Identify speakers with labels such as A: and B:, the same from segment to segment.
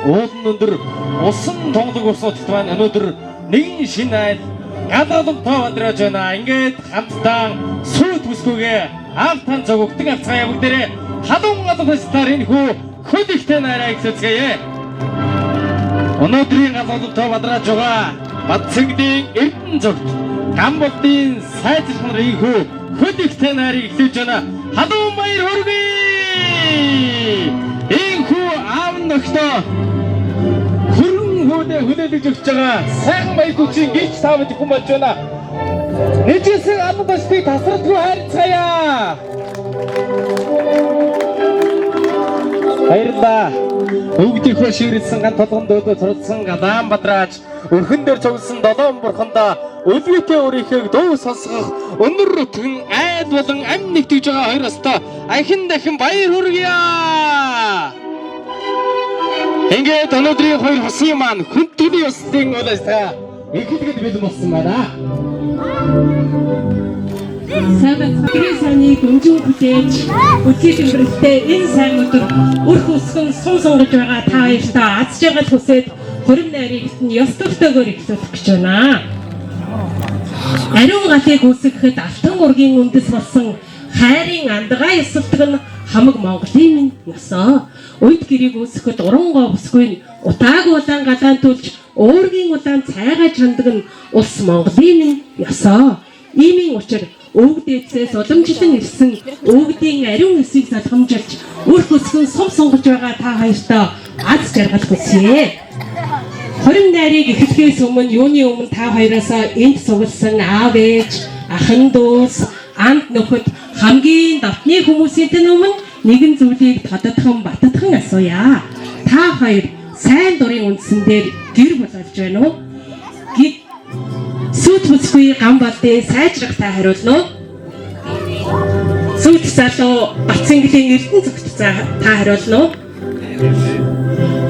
A: Өнөөдөр усан тоглог усуудад маань өнөөдөр нэгэн шинэ айл гадаадтай бадраж байна. Ингээд хамтдаа сүйт бүсгүйгээ автан зогтон авцгаа яваг дээрээ халуун алга фестиваль энэ хүү хөд ихтэй нараа ихсэцгээе. Өнөөдрийн гадаадтай бадраж байгаа Бадцэнгдийн Эрдэнэ зөвт Гамболдын сайжрах нар энэ хүү хөд ихтэй нарыг ихлэж байна. Халуун баяр хүргэе. Энэ хүү аав нөхдөд хүлээлгэж өгч байгаа сайхан баяр хүчин гिच таавд хүн болж байна. Нэжсэн албан тушаалыг тасрал руу хайрцгаая. Баярлалаа. Бүгдийнхөө ширэсэн ганц толгонд өөдөө цордсон Галаан Бадрааж өрхөн дээр цугласан долоон бурхандаа өлгөтэй өөрийнхөө дуу сонсгох өнөр өтгөн айд болон амь нэгтгэж байгаа хоёр өстөө ахин дахин баяр хүргье. Ингээд өнөөдрийн хоёр хосын маань хүндэтгэлийн ёслолын уулзалтаа эхлэхэд бэлэн болсон байна.
B: Сайхан санийг өнжин хүлээж үсгийн тэмдэглэлтэй энэ сайн өдөр өрх өсгөн сум сунгаж байгаа та хоёртаа аз жаргал хүсээд хорим найрыг ёс төртөөгөөр эхлүүлэх гэж байна. Ариун галыг үүсгэхэд алтан ургийн үндэс болсон хайрын андгаа ёсолдог нь хамаг Монголын минь ёсоо. Уйд гэрийг үүсгэхэд урангоо бүсгүй утааг улаан галаан төлж уургийн улаан цайгаа чандаг нь улс Монголын минь ёсоо. Иймийн учир өвгдээцээс уламжлан ирсэн өвгдийн ариун өсийг залхамжилж өрх өсгөн сум сунгаж байгаа та хоёртоо аз жаргал хүсье. Хорим найрыг эхлэхээс өмнө юуны өмнө та хоёроосоо энд сугалсан аав ээж, ахын дүүс, анд нөхөд хамгийн дотны хүмүүсийн өмнө нэгэн зүйлийг тодотхон баттадхан асууя. Та хоёр сайн дурын үндсэн дээр гэр бүл болж байна уу? Сүйт бүсгүй Гамболдын сайжрах та хариулна уу? Сүйт залуу Бацэнгдийн Эрдэнэ зөвт та хариулна уу?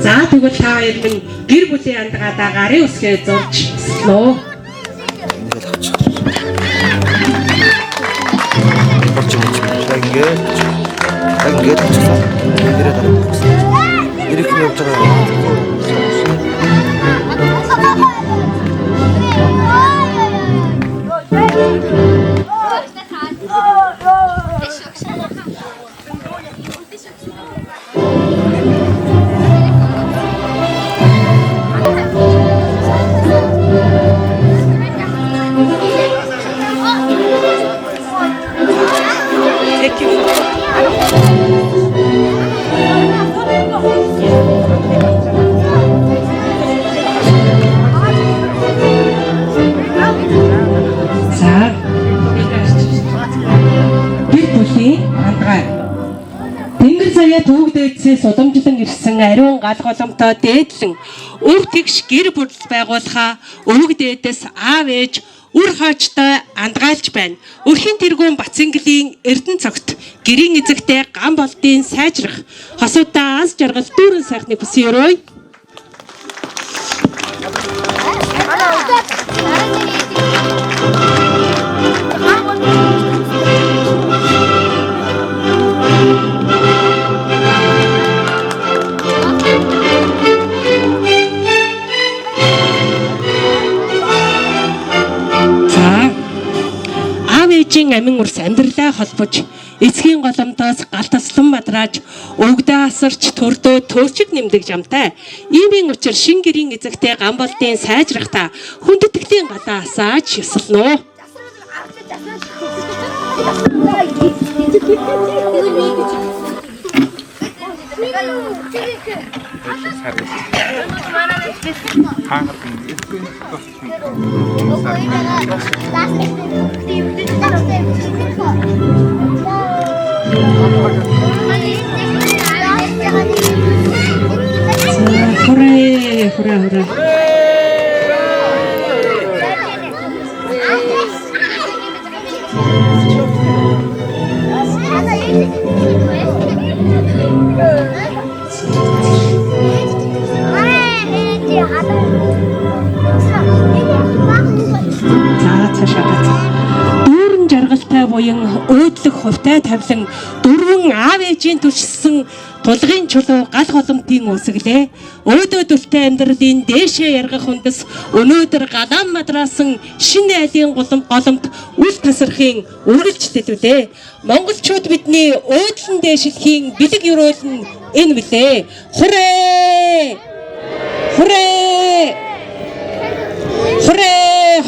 B: За тэгвэл та хоёр минь гэр бүлийн андгаадаа гарын үсгээ зурж өслөө.
C: Ингээд очсон. Ирээд авчихсан. Ирэх нь явж байгаа.
B: Төвөгдөөцөөс уламжлан ирсэн ариун гал голомтой дээдлэн өв тэгш гэр бүл байгуулахаа өвгдөөдөөс аав ээж үр хаачтай андгаалж байна. Өрхийн тэргүүн Бацэнглийн Эрдэнэ цогт гэрийн эзэгтэй Гамболдын сайжрах хосуудаа аз жаргал дүүрэн сайхныг хүсье. Амин урс амьдралаа холбож эцгийн голомтоос гал таслан бадрааж өвгдөө асарч төрдөө төөрчиг нэмдэг жамтай. Иймийн учир шин гэрийн эзэгтэй Гамболдын сайжрахта хүндэтгэлийн галаа асааж ёслоно. хүрээ. За цаашаа. Дүүрэн жаргалтай буян өөдлөх хувьтай тавилан дөрвөн аав ээжийн түшсэн тулгын чулуу гал холомтын үсгэлээ. Өөдөөдөлтэй амьдралын дээшээ яргах үндэс өнөөдөр галаан мадраасан шинэ айлын голомт үл тасархын үргэлж дэлвлээ. Монголчууд бидний өөдлөн дээшлэхийн бэлэг юрөөл нь энэ билээ. Хүрээ! Хүрээ! Хүрээ!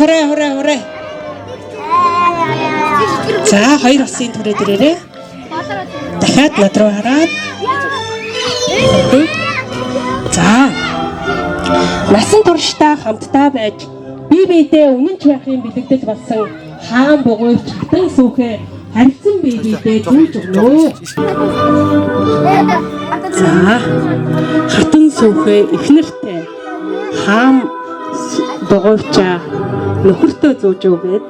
B: За хоёр осын түрээ дээрээ. Дахиад над руу хараад. За. Насан туршдаа хамтдаа байж бие биедээ үнэнч байхын бэлэгдэл болсон хаан бугуйч хатан сүхэ харилцан бие биедээ зүүж өгнө. За. Хатан сүхэ эхнэртэй хаан бугуйчаа нөхөртөө зүүж өгөөд.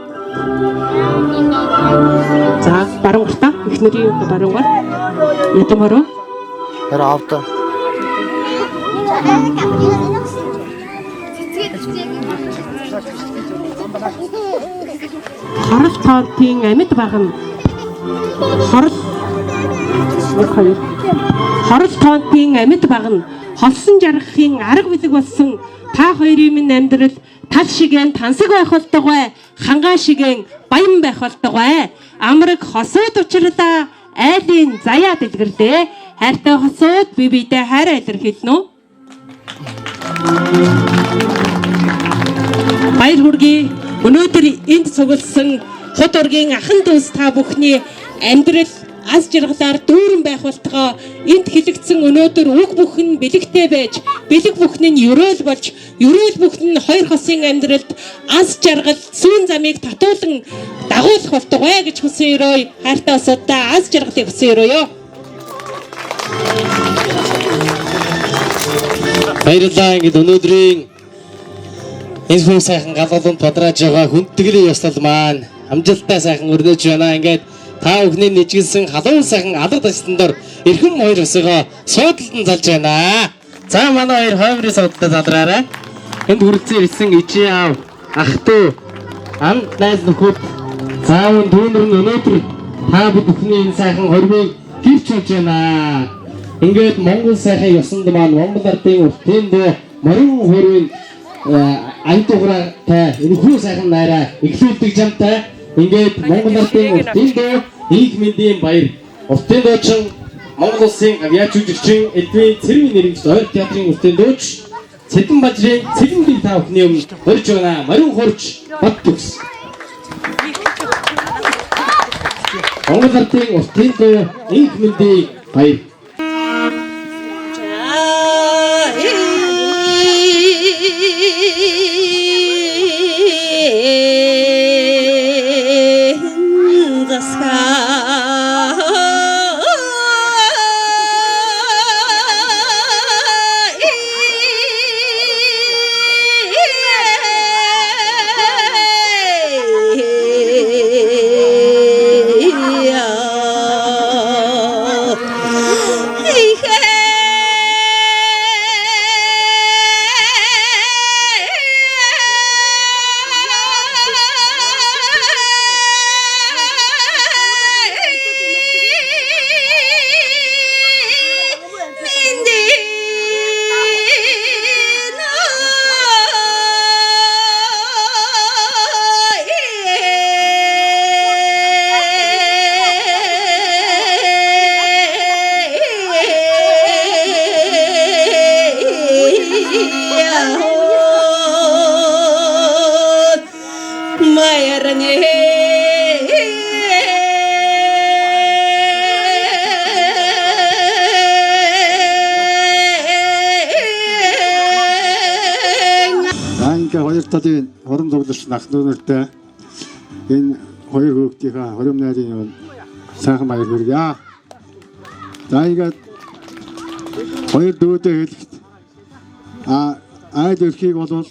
B: За баруун гартаа эхнэрийн баруунгаар ядамаруу
C: Хараа авто.
B: Хорол тоонтын амьд багна. Хорол тоонтын амьд багна. Холсон жаргахын арга бэлэг болсон та хоёрын минь амьдрал тал шигэн тансаг байх болтугай, хангаа шигэн баян байх болтугай. Амраг хосууд учралаа айлын заяа дэлгэрдээ. Хайртай хосууд бие биедээ хайр илэрхийлнэ үү? Баяр хүргэе. Өнөөдөр энд цугласан хот ургийн ахан дүүс та бүхний амьдрал аз жаргалаар дүүрэн байх болтгоо энд хэлэгдсэн өнөөдөр үг бүхэн бэлэгтэй байж бэлэг бүхэн нь ерөөл болж ерөөл бүхэн нь хоёр хосын амьдралд аз жаргал сүүн замыг татуулан дагуулах болтугай гэж хүсэн өрөө хайртай осуудаа аз жаргалыг хүсэн өрөөё.
A: Баярлалаа. Ингээд өнөөдрийн энэ хүн сайхан галгалунд бодрааж байгаа хүндэтгэлийн ёслол маань амжилттай сайхан өрнөж байна. Ингээд та бүхний нэжгэлсэн халуун сайхан алга тастан дор эрхэм хоёр өсгөө суудалд нь залж байна. За манай хоёр хоймрын суудалд залраарай. Энд хүрэлцэн ирсэн ижи аав, ах トゥ, ам найз нөхөд заавын дүүнэр нь өнөөдөр та бүхний энэ сайхан хорвыг гэрч болж байна. Ингээд Монгол сайхан ёсонд маань Монгол ардын уртын дөө морин хорвын антуграатай энэхүү сайхан найраа эхлүүлдэг жамтай ингээд Монгол ардын уртын дөө их мэндийн баяр уртын дөөчин Монгол улсын авиач жүжигчин Эдвин Цэрмийн нэрмж ойр театрын уртын дөөч Цэдэн бажрын цэдэн бие та бүхний өмнө хорж байна. Морин хорж бат төгс. Монгол ардын уртын дөө их мэндийн баяр.
D: Талын хорон зуглалсан ах дүүнэртэй энэ хоёр хүүхдийнхээ хором найрын юм сайхан баяр хүргье. За ингээд хоёр дүүтэй хэлэхэд айл өрхийг бол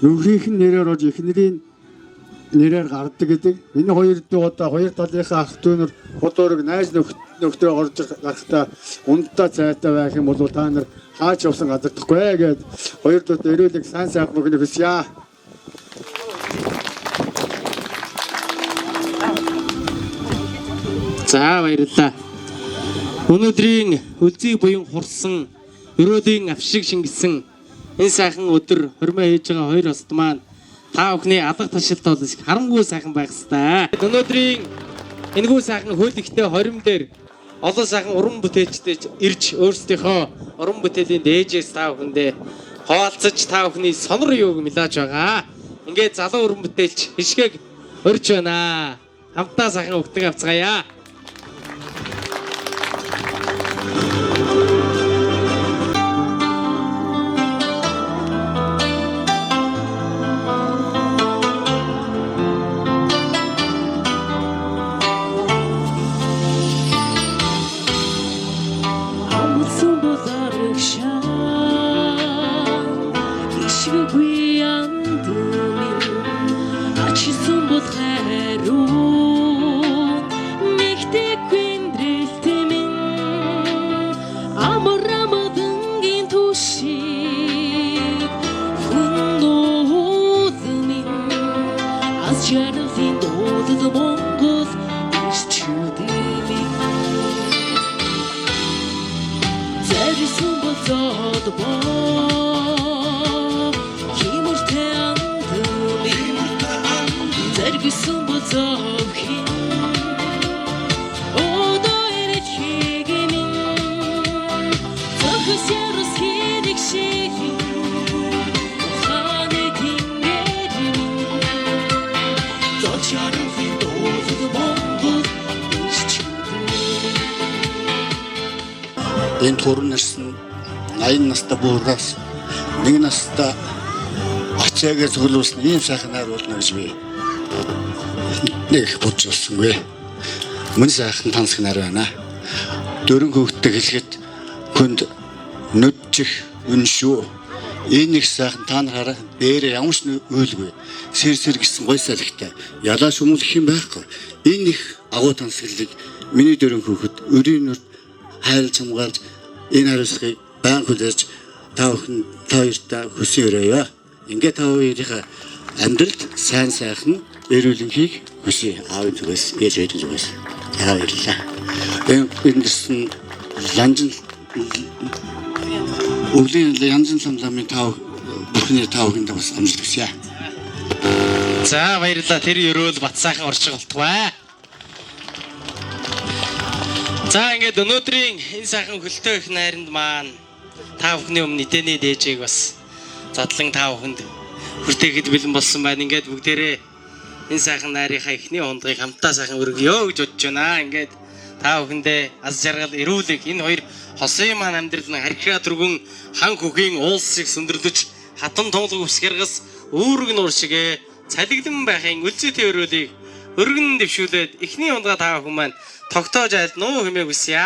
D: нөхрийнх нь нэрээр ож эхнэрийн нэрээр гардаг гэдэг. Энэ хоёр дуугаа хоёр талынхаа ах дүүнэр худуурыг найз нөхдөд орж гарахдаа ундаа цайтай байх юм бол та нар хаач явсан газардахгүй гэд хоёр дууд эрүүлэг сайн сайхан мөгнө хүсье.
A: За баярлалаа. Өнөөдрийн үлзий буян хурсан өрөөдийн авшиг шингэсэн энэ сайхан өдөр хормоо хийж байгаа хоёр ост маань та бүхний алга ташилт бол харангүй сайхан байх ёстой. Өнөөдрийн энэгүй сайхан хөөлөгтэй хорим дээр олон сайхан уран бүтээлчтэй ирж өөрсдийнхөө уран бүтээлийн дээжээс та бүхэндээ хаалцаж та бүхний сонор юуг мэлааж байгаа. Ингээд залуу уран бүтээлч хишгээг өрж байна. Хамтдаа сайхан өгтөг авцгаая.
E: Энэ төрн нас нь 80 настай буурнаас 1 настай ачаагаа зөвлөсөн ийм сайхан найр болно гэж би нэг бодож олсонгүй. Мөн сайхан тансаг найр байна. Дөрөн хөвгтөд хэлэхэд хүнд нүдчих үншүү. Энэ их сайхан та нараараа дээр ямар ч үйлгүй. Сэр гэсэн гой салхитай. Ялаа шумуулах юм байхгүй. Энэ их агуу тансаглыг миний дөрөн хөвгөд өрийн нүд хайл цамгаалж энэ хариуцлагыг баян хүлээж та бүхэн та хоёртаа хүсэн өрөөё. Ингээ та хоёрынхаа амьдралд сайн сайхан эрүүлэнхийг хүсье. Аав зүгээс ээж ээж зүгээс. За баярлалаа. Эндэрсэн янжин өвлийн янжин самламын тав бүхний тав хүнд бас амжилт хүсье.
A: За баярлалаа. Тэр өрөөл бат сайхан орчих болтугай. За ингээд өнөөдрийн энэ сайхан хөлтөө их найранд маань та бүхний өмнө эдэний дээжийг бас задлан та бүхэнд хүртээхэд бэлэн болсон байна. Ингээд бүгдээрээ энэ сайхан найрынхаа эхний хондгийг хамтдаа сайхан өргөё гэж бодож байна. Ингээд та бүхэндээ аз жаргал эрүүлэг энэ хоёр хосын маань амьдрал нь харьяа түргэн хан хөхийн уулсыг сүндэрлэж хатан тонглог усгэргас үүрэг нуур шигэ цалигдан байхын үлзийтэй өрөөлийг өргөн дэвшүүлээд эхний хондгаа та бүхэн маань тогтоож айлт нуу хэмээг үсье.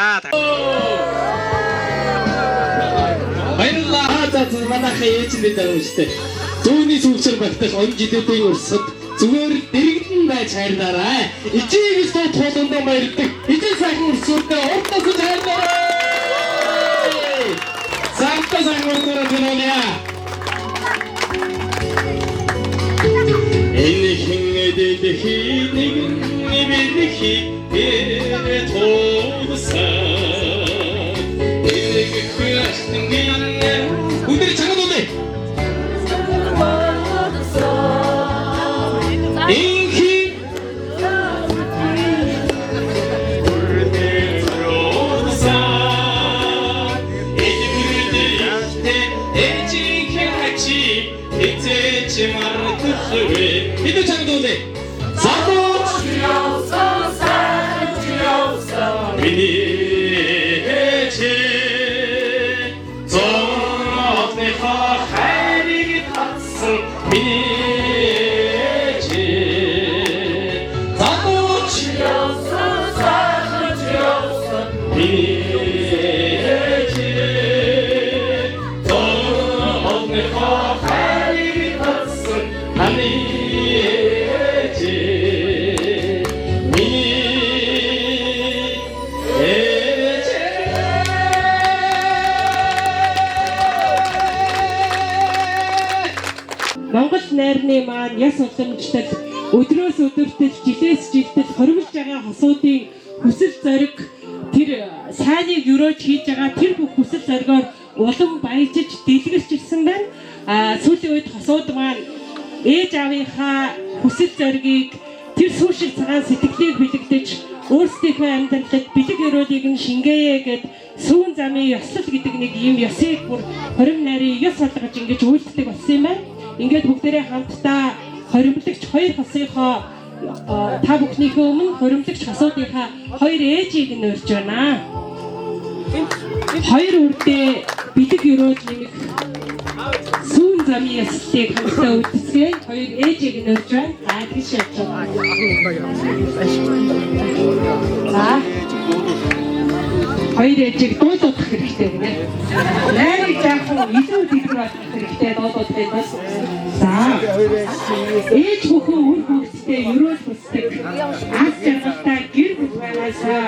A: Баярлалаа. За манайхаа ээжиндээ дарамжтай. Зүүнний сүлжээр багтах он жилүүдийн өрсөд зүгээр дэрэгдэн байж хайрлаарай. Ичээгс тоо тулундаа баярдаг. Ичээ сайхан өрсөдөө уртаас хайрлаарай. Самтаа сайхан өрсөдөө гэнэя. Энэ хингэдэд хийдэг нэмэлхий 우리들이 장어도네 인기 울대로사 애들한테 애지켜같이 이제지 말고 왜 이들 장어도네 사도 주여서 미니지 정업내가 하리기 탔어 미니지 사도 주여서 사도 주여서 미니지 정업내가
B: найрны маань яс уламжлал өдрөөс өдөртөл жилээс жилдэл хоригдж байгаа хосуудын хүсэл зориг тэр сайныг өрөөж хийж байгаа тэр бүх хүсэл зоригоор улам баяжиж дэлгэрч ирсэн байна. Сүүлийн үед хосууд маань ээж аавынхаа хүсэл зоригийг тэр сүүшил цагаан сэтгэлийг бэлэгдэж өөрсдийнхөө амьдралд бэлэг өрөөлийг нь шингээе гэд сүүн замын ёслол гэдэг нэг ийм ёсыг бүр хорим нарийн ёс болгож ингэж үйлддэг болсон юм байна. Ингээд бүгдээрээ хамтдаа хоримлагч хоёр хосынхоо та бүхнийхээ өмнө хоримлагч хосуудынхаа хоёр ээжийг нь урьж байна. Хоёр үрдээ бэлэг өрөөж нэмэх сүүн замын ёслолыг хамтдаа үйлдэцгээе. Хоёр ээжийг нь урьж байна. За тийш явж байгаа. Хоёр ээжийг дуудах хэрэгтэй гинэ. Найрыг жаахан илүү дэлгэр болох хэрэгтэй дуудах байх. За. Ээж бүхэн үр хөвгтдээ өрөөл хүсдэг. Аз жаргалтай гэр бүл байгаасаа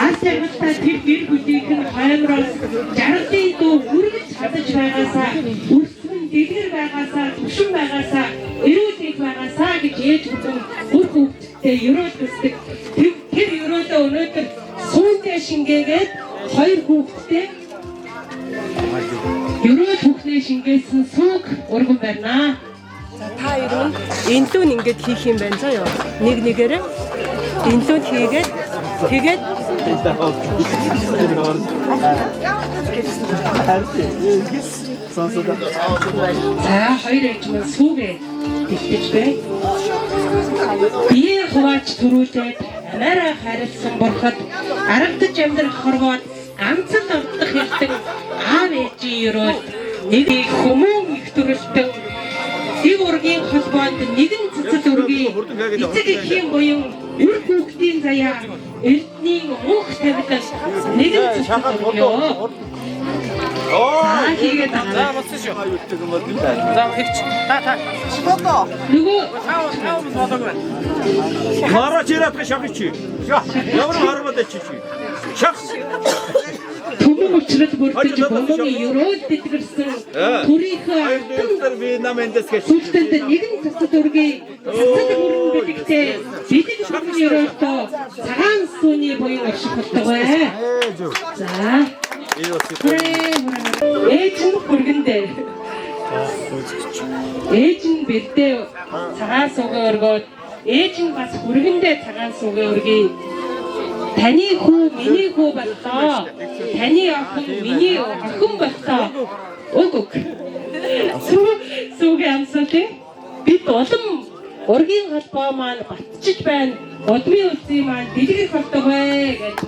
B: аз жаргалтай тэр гэр бүлийг нь хаймраас жаргалын дуу үргэлж хадаж байгаасаа өрсгөн дэлгэр байгаасаа төвшин байгаасаа эрүүл их байгаасаа гэж ээж бүхэн үр хөвгтдээ өрөөл хүсдэг. Тэр өрөөлөө өнөөдөр сүүндээ шингээгээд хоёр хүүхэдтэй ерөөл хүүхнээ шингээсэн сүг урган байна.
F: За та ирүүн энлүүн ингэж хийх юм байна заа ёо. Нэг нэгээрээ энлүүн хийгээд тэгээд
B: за хоёр ээж маань сүгээ дэлгэж байна. Бие хувааж төрүүлээд амаараа харилсан бурхад аргадж амьдрах хорвоод ганцхан ордох хэлдэг аав ээжийн өрөөл нэг хүмүүн их төрөлтөн дэг ургийн холбоонд нэгэн цэцэл үргийн эцэг эхийн буян үр хүүхдийн заяа эрдний мөнх тавилал нэгэн цэцэл өргөө. хийгээд байгаа.
A: За ихч та.
B: Нөгөө
G: Мара чират шахичи. Ямар харвад чи. Шах.
B: түмэн учраас бүрдэж бомбоны ерөөл дэтгэрсэн төрийнхөө сүлтэнд нэгэн цэцэл үргийн цэцэл өрн бэлэгтэй бэлэг шугам ерөөлтөө цагаан сууны буян орших болдог бай. За. Ээж нь хүргэндээ. Ээж нь бэлдээ цагаан суугаа өргөөд ээж нь бас хүргэндээ цагаан суугаа өргөе. Таны хүү миний хүү боллоо. Таны охин миний охин боллоо. Уг. Сүүгээ амсалээ. Бид улам ургийн холбоо маань батчиж байна. Удмын үлзий маань дэлгэх болдог бай гэж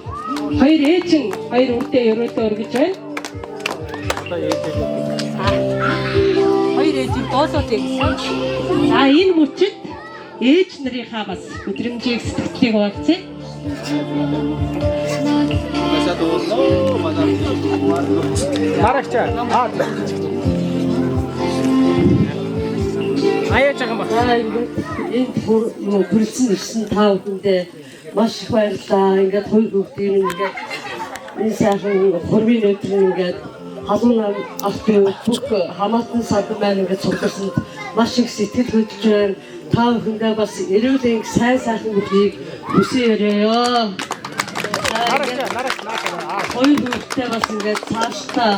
B: хоёр ээж нь хоёр үрдээ ерөөдөө өргөж байна. Хоёр ээж нь доолоод гэсэн. За энэ мөчид ээж нарынхаа бас өдрөмжийг сэтгэлийг хуваалцъя.
A: Марагчаа. Аяж байгаа юм байна.
H: Энэ бүрэлсэн ирсэн та бүхэндээ маш их баярлалаа. Ингээд хоёр бүгдийг ингээд энэ сайхан хормын өдөр ингээд халуун автын бүх хамаатан садан маань ингээд цугларсанд маш их сэтгэл хөдлөж байна. Та бүхэндээ бас эрүүлийн сайн сайхан бүхийг хүсээрээ. Хоёр бүгдээ бас ингээд цаашдаа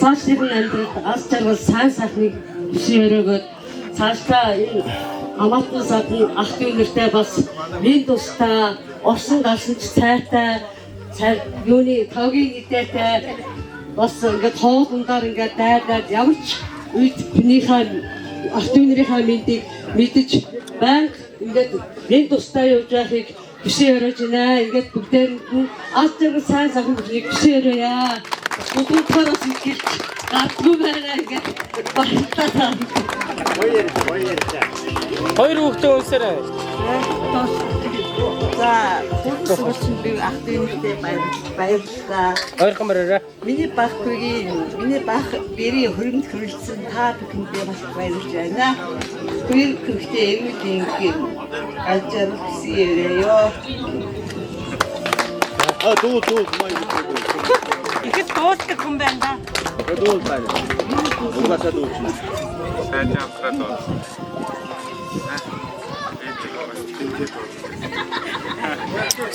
H: цаашдын амьдрал аз жаргал сайн сайхныг хүсээрээ цаашдаа энэ хамаатан садан ах дүү нэртэй бас минь тустай орсон галсанч цайтай юуны тавгийн идээтэй бас ингээд хоол ундаар ингээд дайдаад ямар ч үед хүнийхээ ах дүү нэрийнхээ мэндийг мэдэж банк ингээд минь тустай явж байхыг хүсээрэж байна. Ингээд бүгдээрэнд нь аз жаргал сайн сайхан бүхнийг хүсээрээ. Бүгдээрээс итгэж гадгүй байна ингээд баярлалаа.
A: Хоёр хүүхдээ өсөрөө.
H: За, хүрсэн би ах дүүнтэй баярлалаа.
A: Ойрхон бариараа.
H: Миний бах бэрийн хөрөнд хөрөлдсөн та бүхэндээ бас баярлаж байна. Хоёр хүүхдээ эрүүлийн ажил хийрээё.
G: Дуу
F: ихэд дуулдаг хүн байна да.
G: дуу байна. Угаасаа дуу.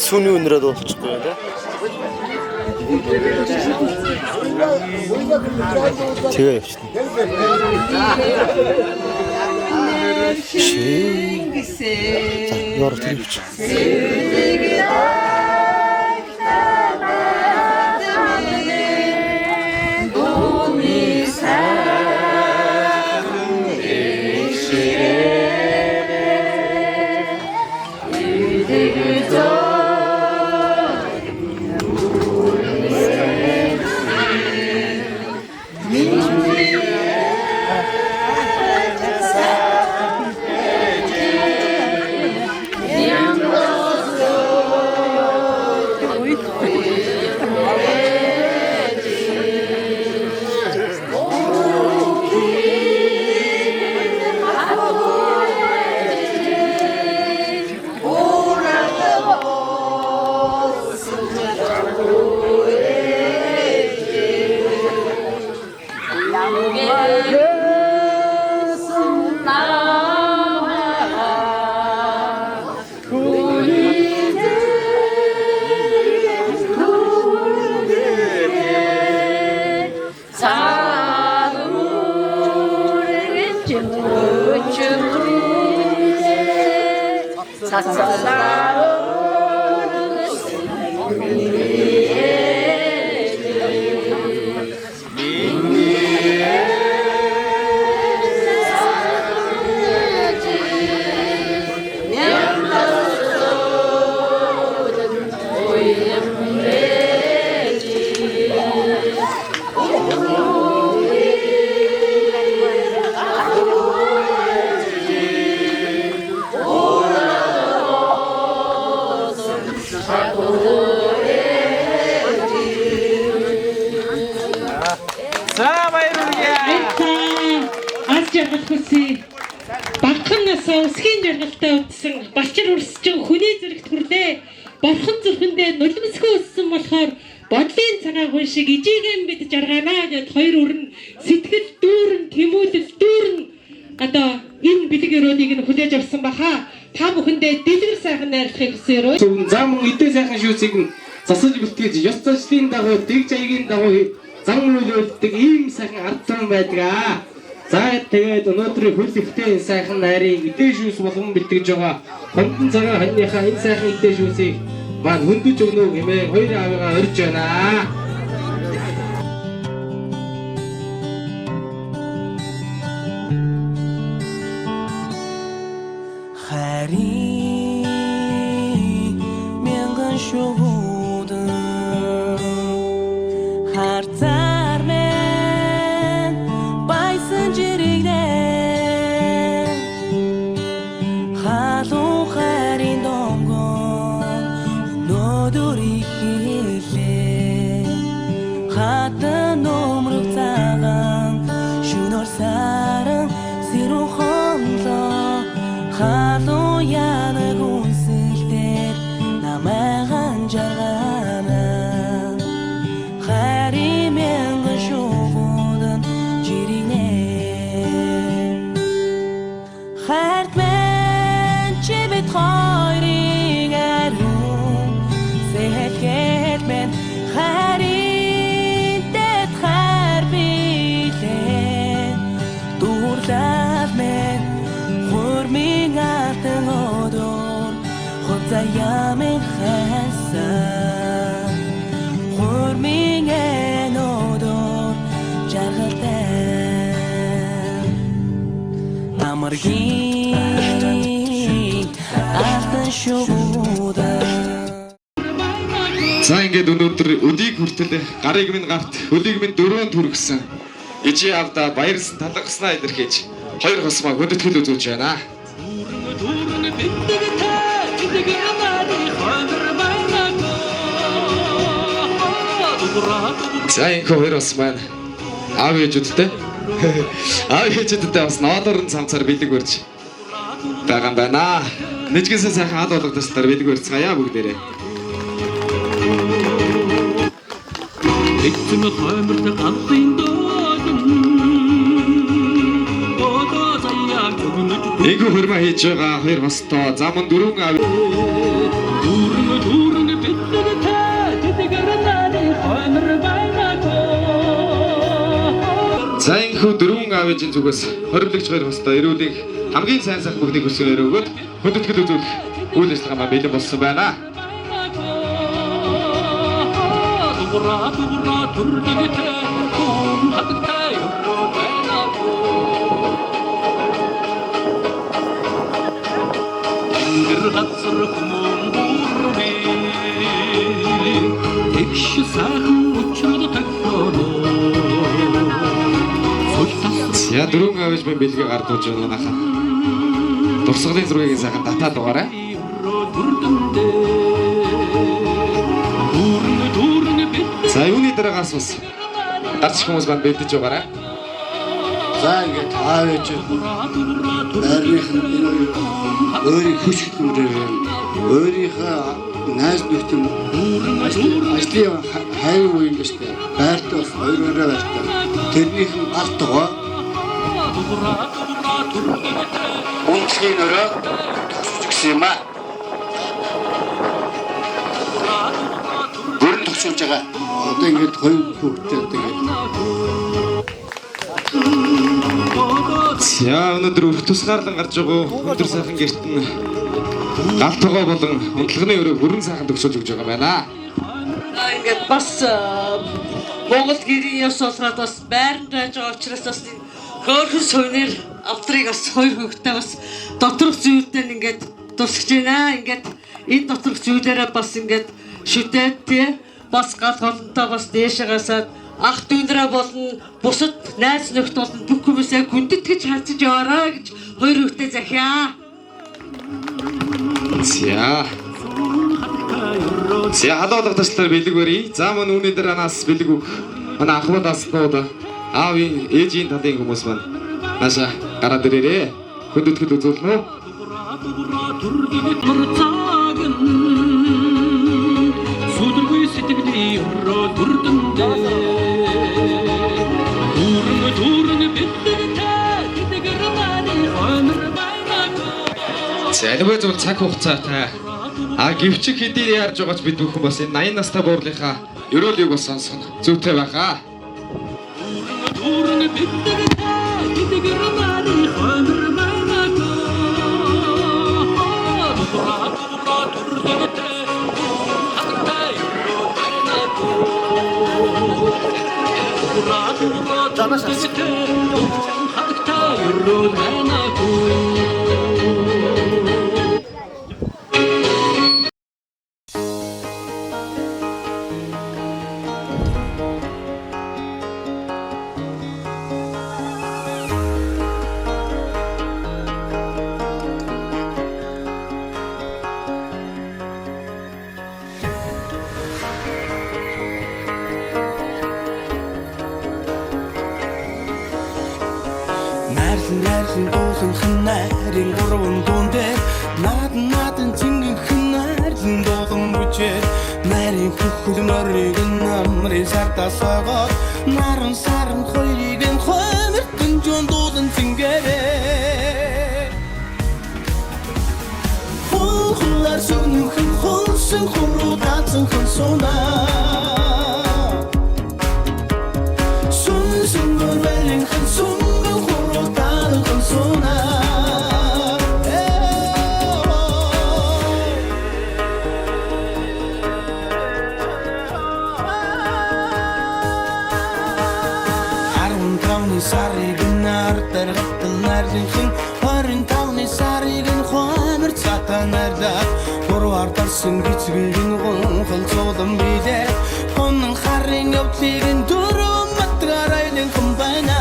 C: Сүний үнрээд болчихгүй юм да. Тэгээ явчихна. Яар тэр явчих.
B: Багханасаа өсгийн жаргалтай утсан балчир урсчин хүний зэрэгт хүрлээ. Борхон зүрхэндээ нулимсгүй өссөн болохоор бодлын цагаагүй шиг ижигээн бид жарганаа гэд хоёр өрн сэтгэл дүүрэн тэмүүлэл дүүрэн одоо энэ бэлэг өрөөнийг нь хүлээж авсан баха. Та бүхэндээ дэлгэр сайхан найрлахыг хүсээрөө.
A: За мөн эдээ сайхан шүүсийг нь засаж бэлтгэж ёс заншлын дагуу дэг жаягийн дагуу зан нөлөөлдөг ийм сайхан ард түмэн байдаг. За тэгээд өнөөдрийн хөл ихтэй сайхан найрыг эдээ шүүс болгон бэлтгэж байгаа хонтон цагаан хоньныхаа энэ сайхан эдээ шүүсийг маань хөндөж өгнө гэмээр хоёр аавыгаа орж байна. За ингээд өнөөдөр өдийг хүртэл гарыг минь гарт хөлийг минь дөрөнд хүргэсэн ижи авда баярсан талгаснаа илэрхийлж хоёр хосмоо хөдөлгөл үзүүлж байна. За энэ хоёр хос маань аав ээжүүдтэй бас ноодорн цамцаар бэлэг өрж байгаа юм байна. Нэжгээс сайхан ад болгох тастаар бэлэг өрцгаая бүгдээрээ. Эцэг хойморт ганцын доод
I: Нэг хөрмө хийж байгаа хоёр хостоо замун дөрвөн аав. За энэ дөрвөн аавын зүгээс хоригдлогч хоёр хостоо эрүүлэх хамгийн сайн сайхан бүгдийг хүсгээр өгөөд хүндэтгэл үзүүлэх үйл ажиллагаа маань бэлэн болсон байна. Я дөрвөн авиж би бэлгээ гардуулж байна нахаа. Дурсгалын зургийг сайхан татаад угаарай. За юуны дараагаас бас гарч хүмүүс маань бэлдэж угаарай.
E: За ингээд аав ээж байрных нь өөрийн хүч хөдөлмөрөөр өөрийнхөө найз нөхдөд ажлын хайр үеийн дэжтэй байрт бас хоёроо байртаа тэрнийх нь алт тугаа үнцгийн өрөө төгсөж гисэн юм аа. Бүрэн төгсөж байгаа. Одоо ингээд хоёр хүүхдтэй одоо ингээд
I: За өнөөдөр өрх тусгаарлан гарч байгаа өндөр сайхан гэрт нь галтгоо болон унтлагын өрөө бүрэн сайхан төгсөж өгч байгаа байна.
H: Ингээд бас Монгол гэрийн ёс олроод бас байранд байж байгаа учраас бас хөөрхөн сувнэр автрыг бас хоёр хүүхдтэй бас доторх зүйлдээ ингээд тусгаж байна. Ингээд энэ доторх зүйлээрээ бас ингээд шүтээд тий бас гал голонтой бас дээшээсээ ах дүүнрээ болон бусад найз нөхд болон бүх хүмүүсээ гүндэтгэж харцаж яваарай гэж хоёр хүүхдээ захиа.
I: За халуулга ташлаар бэлэг өрий. За мөн үүний дараанаас бэлэг өг. Манай ахмадаас нууд аавын ээжийн талын хүмүүс маань нааша гараад ирээрээ. Хүндэтгэл үзүүлнэ үү? За албай зөв цаг хугацаатай гівчиг хэдийн ярьж байгаач бид бүхэн бас энэ 80 настай буурлынхаа ерөөлийг бас сонсох зүйтэй байхаа.
J: Нарийн гурван дундээ наадын цэнгэн хэнэрлэн дуулан бүчээ нарийн хөдөлмөрийг намрын сартаа согоод наран саран хоёрыг нь хоймертэн жундуулан цэнгэрээ хуулар сүнхэн хулсан хуруу таацсан хэн сунаа сүнсэн гөрвэлэн хэн сунган хуруу таалан хэн сунаа Sarыг нартэр гатал нарийн хорин тавны сарыг хоймор цатаа нарлаа гурвар тарсан гизгийг гонхол цолон билээ хонн харын явдлыг дөрөв матгарайлын комбайна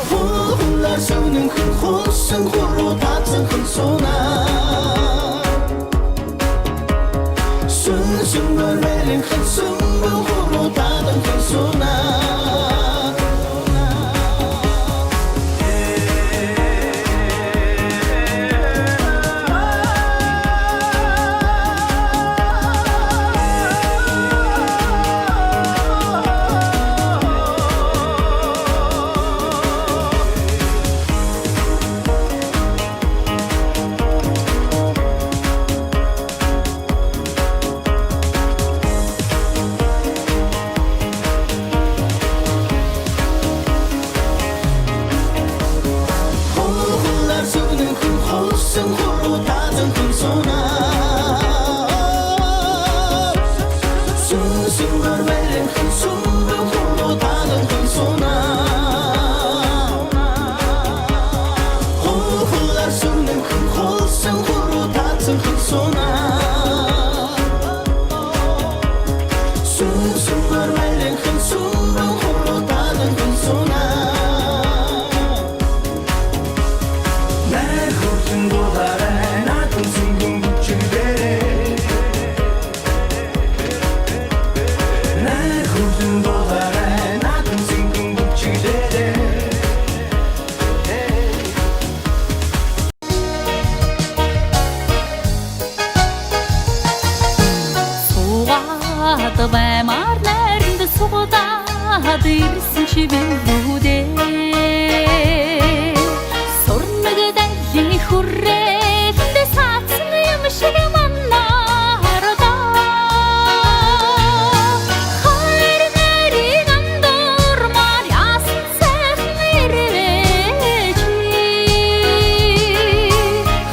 J: хуулар сүнэн хулсан хуруу таацсан хэн сунаа сүнэн мөрөлэн хэн сунбан хуруу таацсан хэн сунаа
K: явж билүүдээ сурнаг далийн хүрээлэндээ саацсан юм шиг маннаарда хайр нарийн андуур маань яасан сайхан ирвэж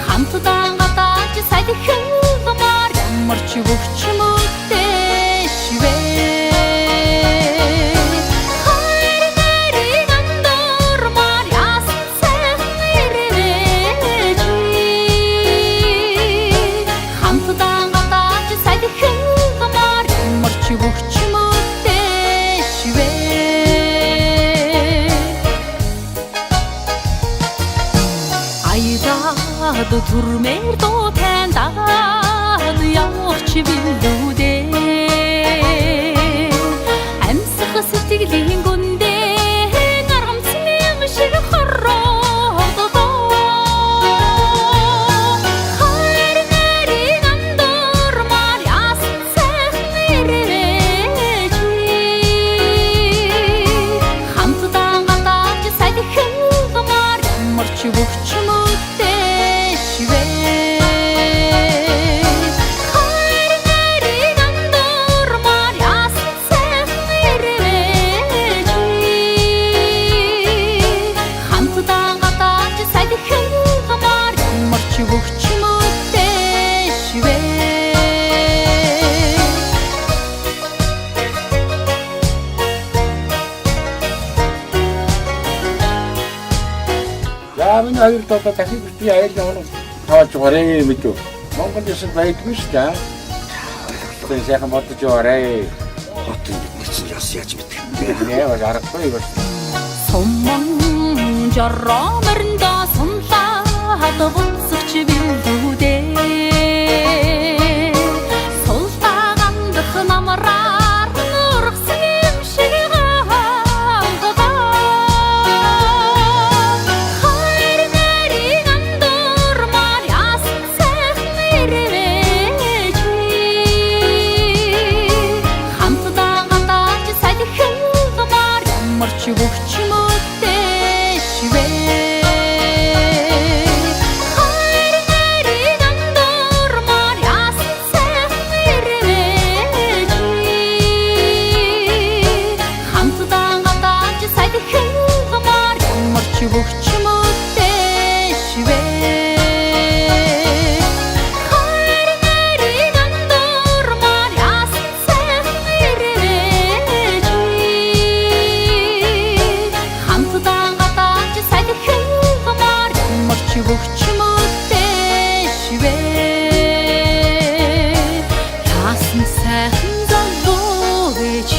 K: хамтдаа гадааж сайдхан гомар ямарч өгч мөдтэшвэ хайр нарийн андуур маань яасан сайхан ирвэж хамтдаа гадааж сайдхан гомар ямарч өгч мөдтэшвэ айдаад түрмээр дутан дагаад явж билүүдээ амьсах сэтгэлийн гүндээ наргамсан юм шиг хорроо хайр нарийн андуур маань яасан сайхан ирвэж хамтдаа гадааж сайдхан гомар ямарч өгч мөдтэшвэ хайр нарийн андуур маань яасан сайхан ирвэж хамтдаа гадааж сайдхан гомар ямарч өгч мөдтэшвэ
G: За миний хоёр одоо дахин битгий аял явна. Тооч горээ мэдв. Монголд ясан байдгүй шүү дээ. Тэгээ сайхан бодож яваарэ.
C: Хотын бид чинь яс яаж мэдэх.
G: Нээ бол аргагүй юу.
K: сумман жорроморндо сунлаад буцагч билүүдээ султагандах намраар нургсан юм шиг гаалгадаа хайр нарийн андуур маань яасан сайхан ирвэж хамтдаа гадааж сайдхан гомар ямарч өгч мөдтэшвэ хайр нарийн андуур маань яасан сайхан ирвэж хамтдаа гадааж сайдхан гомар ямарч өгч мөдтэшвэ хайр нарийн андуур маань яасан сайхан ирвэж хамтдаа гадааж сайдхан гомар ямарч өгч мөдтэшвэ яасан сайхан залуу гэж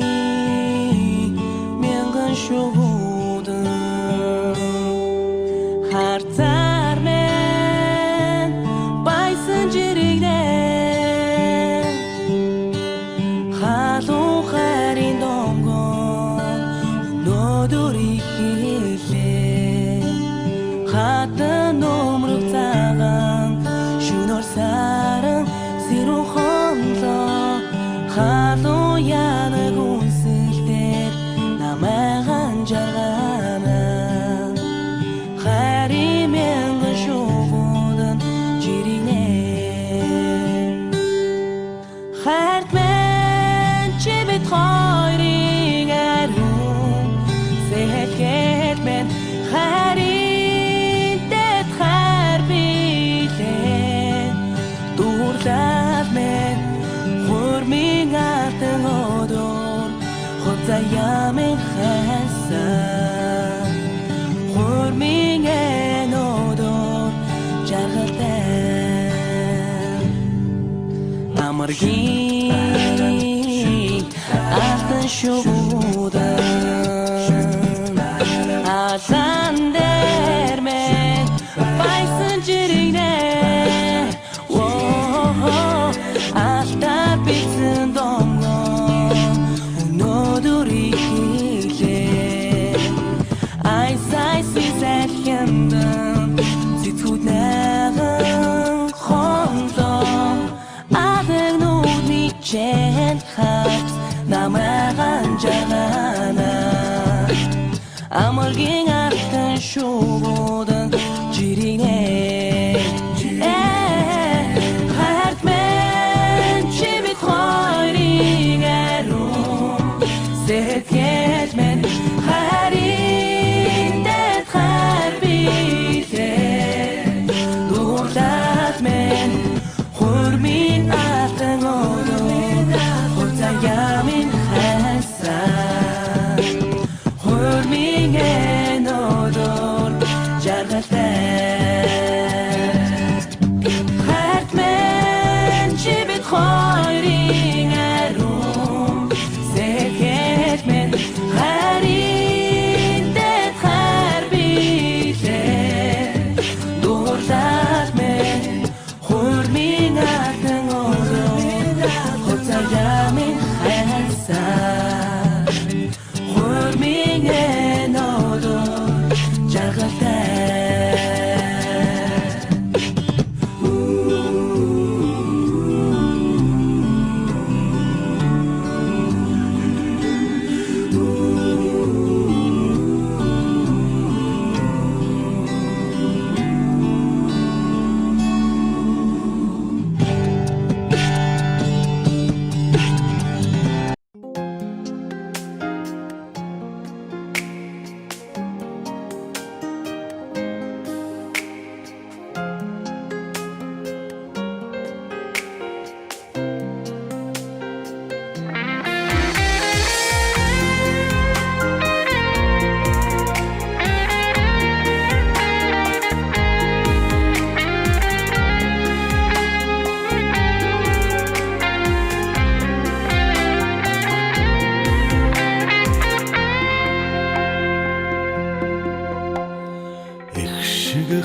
J: хайрын мянган шуудан хартаар мен байсан жирэгнээ халуун хайрын донгон өнөөдөр ихэлээ хатан номрог цагаан шөнөөр саран сэрүүн хонлоо халуун янаг үнсэлдээр намайг жаргана хайрын мянган шуудан жирэгнэ хайрт мен чи бит хоёрын ариун сэхэд мен хайрын дэт хайр билээ дурлал мен хурмын алтан одор хот заяамын хайсан амаргийн алтан шувуудан алан дээр мен байсан жирэгнэ алтан битсэн донгон өнөөдөр ихлээ айсай сисэл хэмдэн зитгүүд нэгэн хонтон адаг нүдний чэн хат намайган жагана амаргийн алтан шувуудан жирэгнэ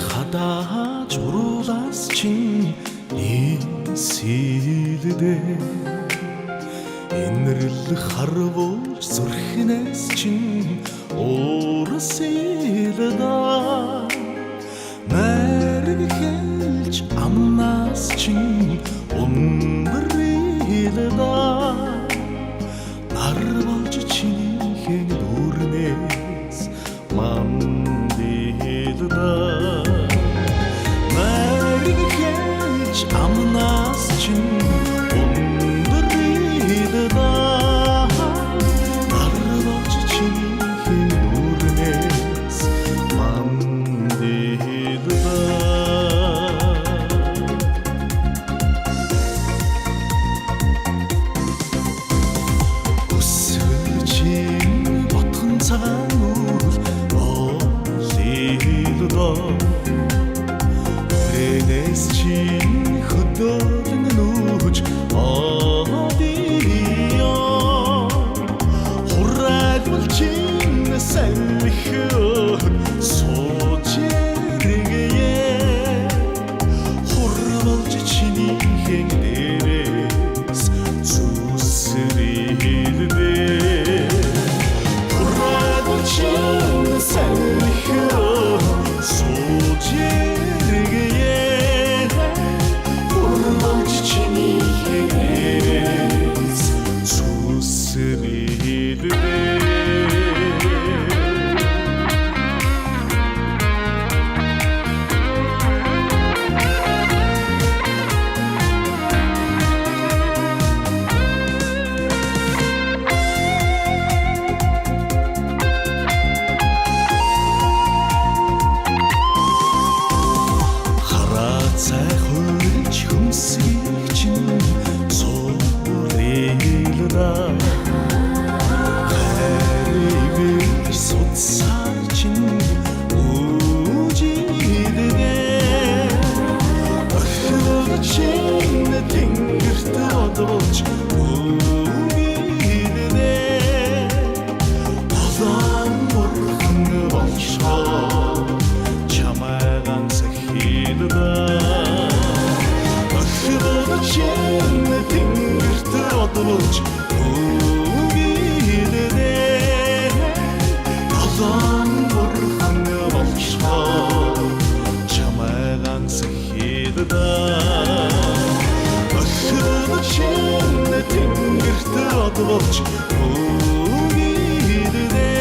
L: хадаж уруулаас чин нийсэлдэ инрэл харвууж зүрхнээс чин уурсэлдэ мэрэг хэлж амнаас чин ундрэлдэ нарвалж чинхэн дүүрнээс мандэлдэ амнаас чин ундрэлдэ нарвалж чинхэн дүүрнээс мандэлдэ өсгөл чин ботхон цагаан үр олилдэ Рэнэс чин хөдөөлн нүүж одиё хурайлвал чин салхиод суучэргээ хурвалж чиний хэн дээрээс зүсрэлдэ хурайлвал чин салхиод суучэргээ тодруулж үгийдэ олон бурхан болчихоо чамайг ансхийдээ охин тэнгэрт одолж үгийдэ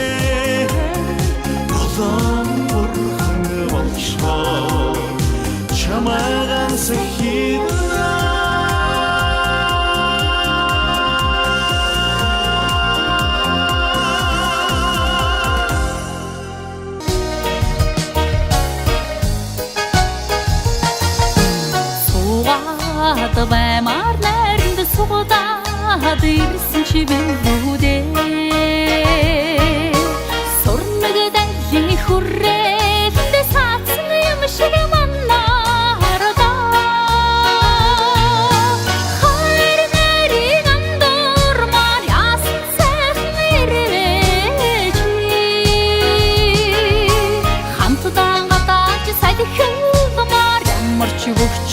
L: олон бурхан болчихоо чамайг ансхийдээ
K: баймар найранд сугадаад ирсэн чи билүүдээ сурнаг дайны хүрээлд саацсан юм шиг маннарда хайр нэрийн андур мар яасан сайхан ирвэж хамтдаа гадаач сайдхан гомар ямарч өгч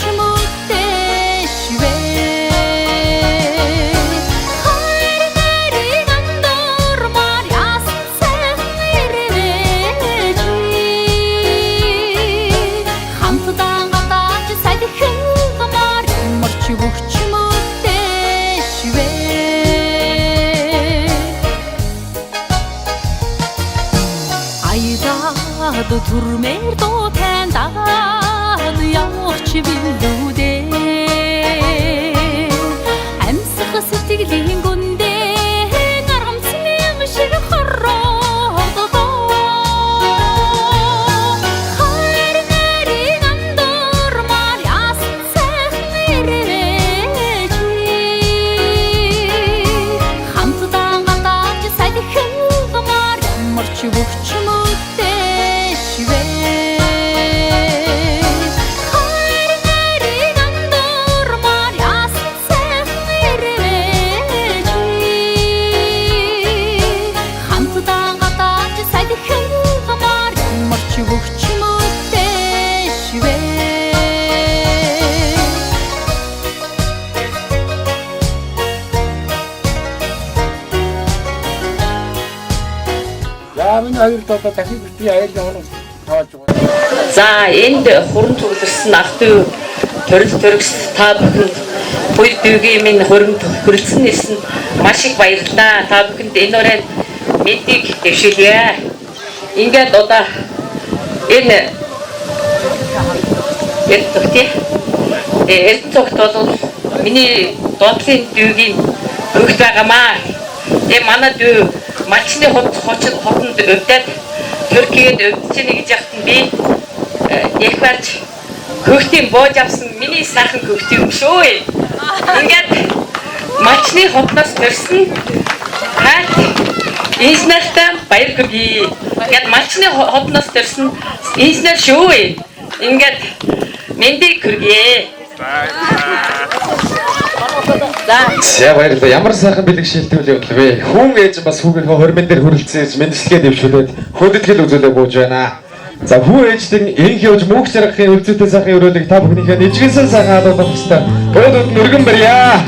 K: түрмээр дуутай дагаад явах чи билүүдээ амьсах сэтгэлийн гүндээ наргамцсан юм шиг хорроо хайр нэрийн андур мар яасан сайхан ирвэж хамтдаа гадаач сайдхан гомар ямарч өгч
H: За энд хуран цугларсан ах トゥ төрөлс та бүхэнд хоёр дүүгийн минь хөрөнд хүрэлцэн ирсэн маш их баярлалаа. Та бүхэнд энэ өрөөнд мэдгийг дэвшүүлье. Ингээд одоо энэ Эрдэнэцогт бол миний доотлын дүүгийн хөвгт байгаамаа. Манай дүү Малчны хотод өвдөд Туркиэд өвдөж ийн гэж яхад би их барьж хөвгтийн бууж авсан миний сайхан хөвгт юм шүү. Ингээд Малчны хотноос төрсөн хайр инженертэй баяр хүргэе. Ингээд Малчны хотноос төрсөн инженер шүү. Ингээд мэндийг хүргэе.
I: За баярлалаа. Ямар сайхан бэлгшээлтэй явдал вэ? Хүн ээж бас хүүгийнхээ хормон дээр хөрөлцсөн мэндэлгээ дэвшүүлээд хөдөлгөл үзүүлээ бууж байна. За хүү ээжтэн энх явж мөнх жаргахын өвцөтэй сайхан өрөөлөг та бүхнийхээ нэжгэнсэн сайхан адуулах хэвээр. Буудад нь өргөн барья.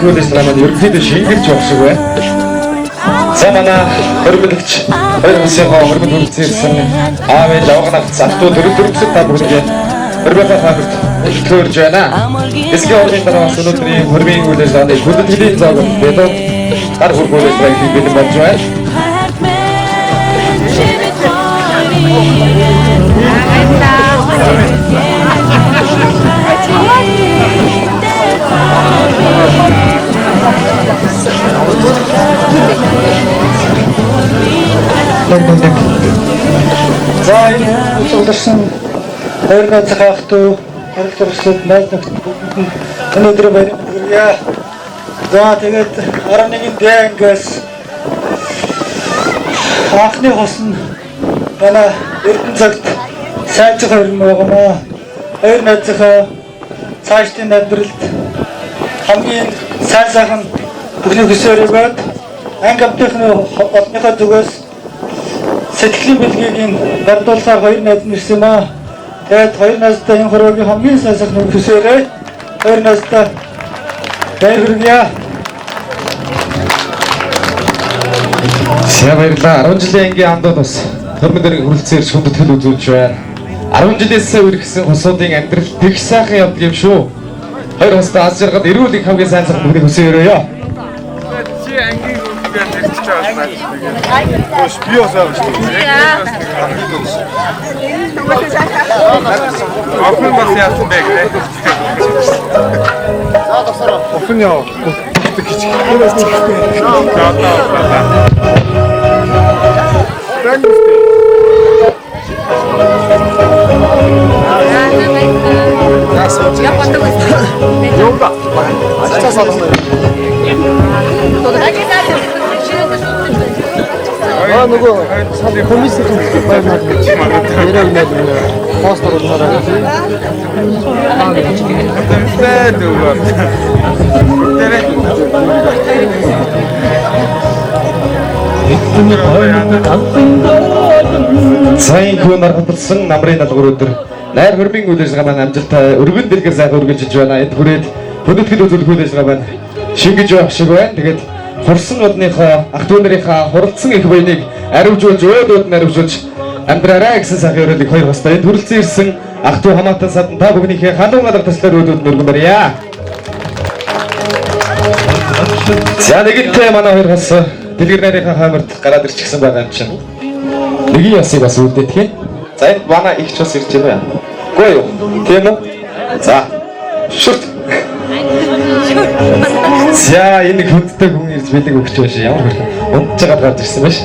I: хөдөлгөөс намайг ерөнхийдөө шингэрч явах шиг байна. За манай хөрмөлөгч хоёр хүсээ хөрмөл хүрэлцээрсэн аав ээж авгнагц автуу дөрөвдөд та бүгдээ хөрмөлөөр хамт хөдөлгөөрж байна. Эсгийн орны дараа өнөөдрийн хөрмийн үйлээс аваад хөдөлгөөний зав дэдо гар хөргөөлөж байгааг бид бодж байна.
D: За энэ удирсан хоёр ганц хахтуу харилцагчдад найз нөхдөд өнөөдөр баяр хүргье. За тэгээд 11-ний дэнгээс анхны хос нь манай Эрдэнэ цагт сайжих хөрмө байгаамаа. Хоёр найзынхаа цаашдын амьдралд хамгийн сайн сайхан бүхний хүсээр өгөөд анги амтны олонныхоо зүгээс сэтгэлийн бэлгийг бардуулахаар хоёр найз нэрсэн юм аа. Тэгээд хоёр найзтай энэ хорвогийн хамгийн сайн сайхан хүсээрээ хоёр найзтай баяр хүргье.
I: За баярлалаа. 10 жилийн ангийн амдууд бас хөрмөлөөр хүрэлцээр шүндэтгэл үзүүлж байна. 10 жилээс үргэлжсэн хосуудын амьдрал тэгш сайхан явдаг юм шүү. Хоёр хостой аз жаргал эрүүл их хамгийн сайн сайхан бүгдийг хүсээ өрөөё.
G: Чи ангийн үгээр нэрчж байгаа юм. Би бас авах шүү. Охин бас яасан бэ гэх. Охин яа.
D: нөгөө сали комиссийн байр над яриаг над постор уураа гэсэн.
I: Сайн хүн нархалсан намрын налгуур өдөр найр хөрмийн үйл ажиллагаа маань амжилттай өргөн дэлгэр сайхан үргэлжлэж байна. Энд хүрээд хөдөлгөөн үзүүлэх үйл ажиллагаа маань шингэж явах шиг байна. Тэгээд хурсан удныхоо ах トゥ нарынхаа хуралдсан их буйныг аривжуулж өөдөөд нь аривжуулж амьдраарай гэсэн сайхан өрөөлийг хоёр хостой энд хүрэлцэн ирсэн ах トゥ хамаатан садан та бүхнийхээ халуун алга таслаар өөдөөд нүргэн барья. За нэгэнтээ манай хоёр хос дэлгэр нарынхаа хамарт гараад ирчихсэн байгаа юм чинь. Нэгийн ясыг бас үлдээтгэе. За энэ манай их ч бас ирж байна. Үгүй юу? Тийм үү? За. Шүрт. За энэ хүндтэй хүн ирж бэлэг өгч байна шээ. Ямар хөрхөн. Унтж байгаа гарч ирсэн байж.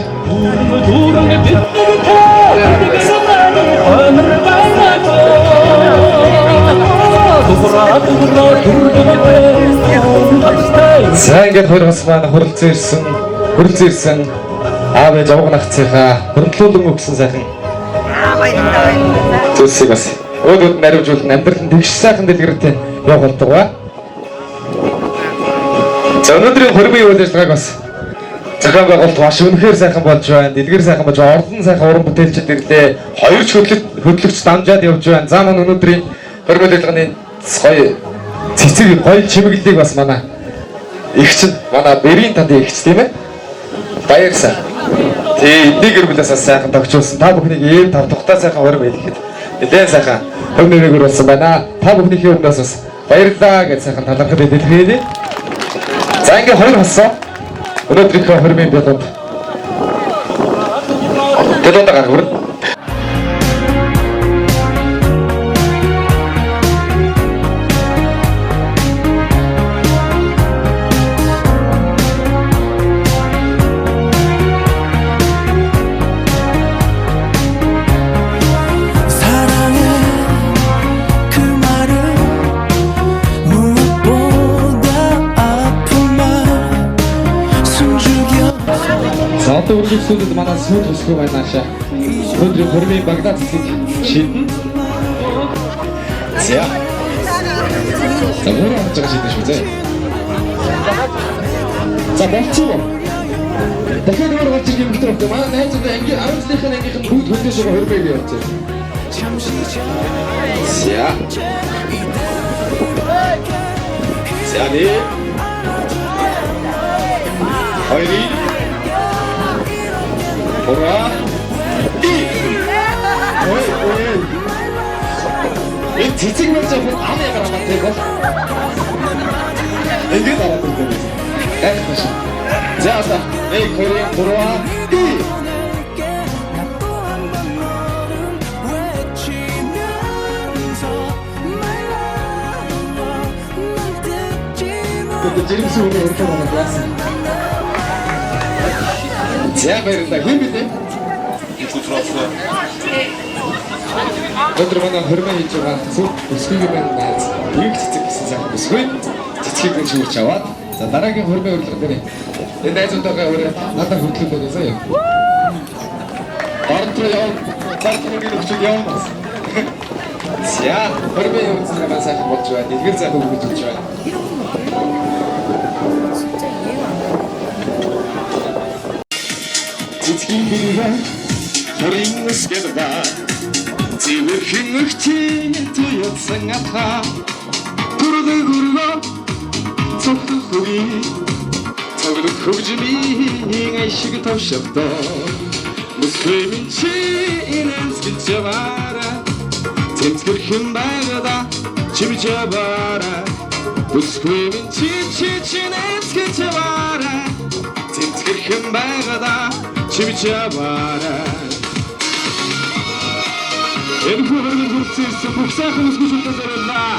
I: За ингээд хоёр хос маань хуралцсан ирсэн аав ээж авгнагцынхаа хөрөнгөлүүлэн өгсөн сайхан зүйлсийг бас өөдөөд наривжуулан амьдрал нь тэгш сайхан дэлгэрэнтэй явах болдог ба. За өнөөдрийн хөрмийн үйл ажиллагааг бас зохион байгуулалт маш үнэхээр сайхан болж байна. Дэлгэр сайхан болж ордон сайхан уран бүтээлчд ирлээ. Хоёр ч хөдлөгч дамжаад явж байна. За маань өнөөдрийн хөрмийн ажиллагааны гоё цэцэг гоё чимэглэлийг бас манай игч манай Бэрийн таны игч тийм ээ. Баярсан. Тэг нэг гэрбэлээс сайхан тогтчулсан. Та бүхнийг ийм тав тухтай сайхан хориг байлгэхэд нэлээд сайхан хөрмөөр болсон байна. Та бүхнийхээ өмнөөс бас баярлалаа гэж сайхан талархад хэлээе. За ингээ хоёр хоссоо өнөөдрийнхөө хөрмийн бэлэнд гарах хүрнэ. Одоо үргэлжлүүлээд манай сүйд тусгүй байна шаа. Өнөөдрийн хөрмийн Багдад цэцгийг шийдэн. За. Замураа хацаг шийдэж шүү зэ. За болчихоо. дахиад өөр болж ирэх юм гэдэг байна. Манай найзууд ангийн 10 жилийн ангийнх нь бүгд хөдөөж байгаа хөрмөйг явуулчих. За. За. хоёрын гурван энэ цэцэг мэл жоохон ам ягараа байна тийм. Ингээд аваад ирсэн. Яг маш. За одоо нэг хоёрын гурван James Wood өргөж байгаа класс. За баярлалаа. Хэн бэ? Өдөр манай хөрмөө хийж байгаа зөв өсгөйг байна наац. Нэг цэцэг гэсэн цаг өсгөй. Цэцгийг нь шүүрч аваад за дараагийн хөрмөө урилга дээр энэ найзуудаагаа өөрөө надад хөдлөж байна заяа. Ордоо яв. Цаатмгийн өчиг явна. За хөрмөө явуулсан байгаа сайхан болж байна. Нэгэр зах өгч болж байна. Цэцгийн бирээ хорин скэдба Зэвэрхэн өгчийн туяцсан атха Гүргүргүргө цогтох хөги Цогтох хөгжмийн ашиг товшогдо Мөсвэмин чи инэнс гичавара Тэмцгэрхэн байгада чимчавара Мөсвэмин чи инэнс гичавара Тэмцгэрхэн байгада чимчавара Энэ хүүхэрийн хүрцээс бүх сайхан өсгөжүүлдэг зориуллаа.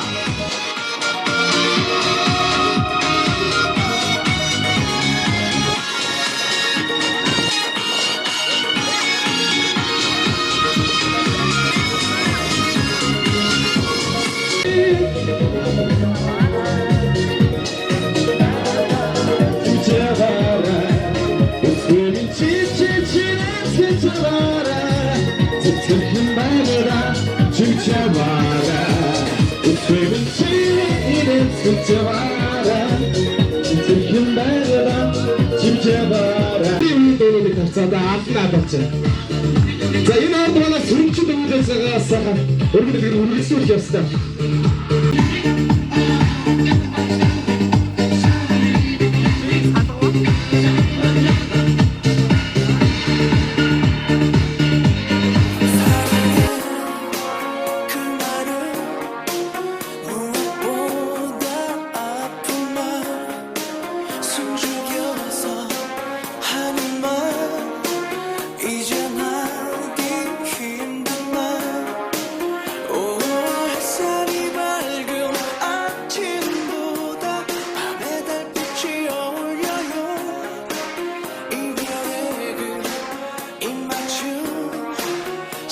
I: За энэ ордоноос сүрчид өвлөөсөө сайхан өргөдөлгөр үргэлжлүүлж явсан.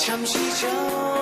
J: 잠시 전